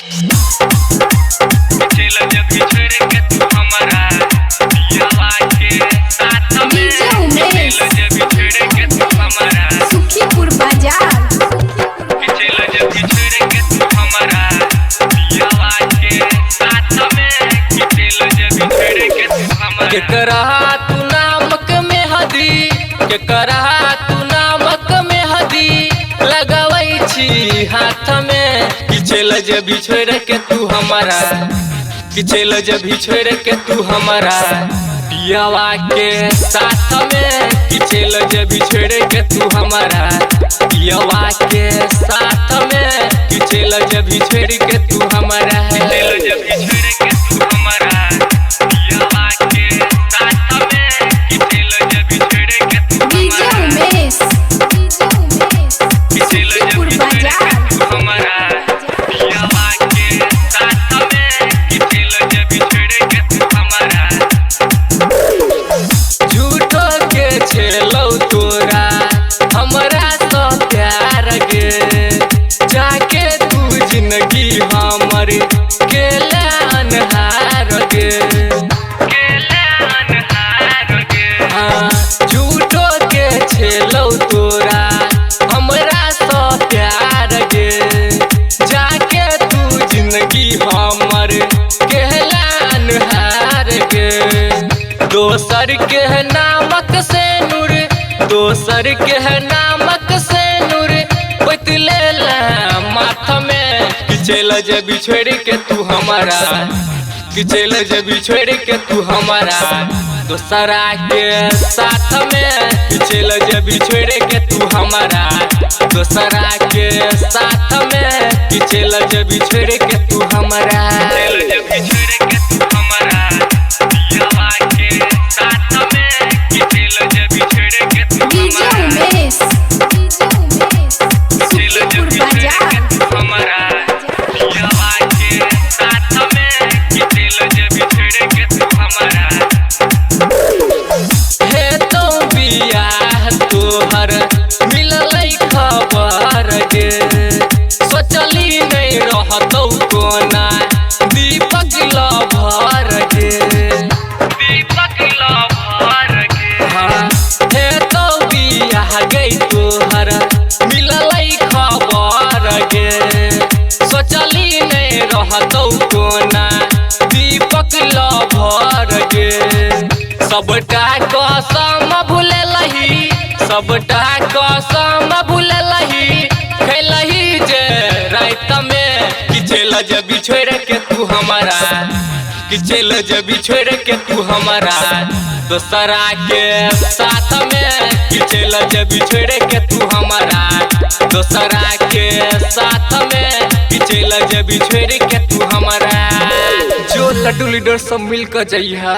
चल जब बिछड़ के तू हमारा पियावा के साथ में चल जब बिछड़ के तू हमारा सुखीपुर बाजार चल जब बिछड़ के तू हमारा पियावा के साथ में चल जब बिछड़ के तू हमारा के करहा तू नामक में हदी के करहा तू नामक में हदी लगावई छी हाथ में कि चल जब बिछड़ के तू हमारा कि चल जब बिछड़ के तू हमारा पियावा के साथ में कि चल जब बिछड़ के तू हमारा पियावा के साथ में कि चल जब बिछड़ के तू हमारा चल जब बिछड़ के तू हमारा पियावा के साथ में चल जब बिछड़ के तू डीजे हमारा उमेश चल जब सुखीपुर बिछड़ के बाजार तू हमारा पियावा के साथ में चल जब बिछड़ के तू हमारा झूठो के छेलौ तोरा हमरा तो प्यार गे जाके तू जिंदगी हमर केला अनहार गे हाँ झूठो के छेलौ तोरा हमरा तो प्यार गे जाके तू जिंदगी हमर केला अनहार गे दोसर के नामक से नूर दोसर के नामक से नूर बतले माथ में कि चल जब बिछड़ के तू हमारा कि चल जब बिछड़ के तू हमारा दोसरा के साथ में कि चल जब बिछड़ के तू हमारा दोसरा के साथ में कि चल जब बिछड़ के तू हमारा चल जब बिछड़ के तू हमारा पियावा के साथ में चल जब बिछड़ के तू डीजे हमारा उमेश चल जब सुखीपुर बिछड़ के बाजार तू हमारा पियावा के साथ में चल जब बिछड़ के तू हमारा हे तो बियाह तोहर मिललै खबर गे सोचली नहीं रहतौ कोना दीपक लभर गे दीपक लभर के हाँ हे तो बियाह गई तोहर मिललै खबर गे सोचली नहीं रहतौ कोना दीपक लभर गे सबटा कसम भूललही सबटा कसम भूललही खेलही जे रात में कि चल जब बिछड़ के तू हमारा कि चल जब बिछड़ के तू हमारा दोसरा के साथ में कि चल जब बिछड़ के तू हमारा दोसरा के साथ में कि चल जब बिछड़ के तू हमारा जो लड्डू लीडर सब मिल कर जइहा।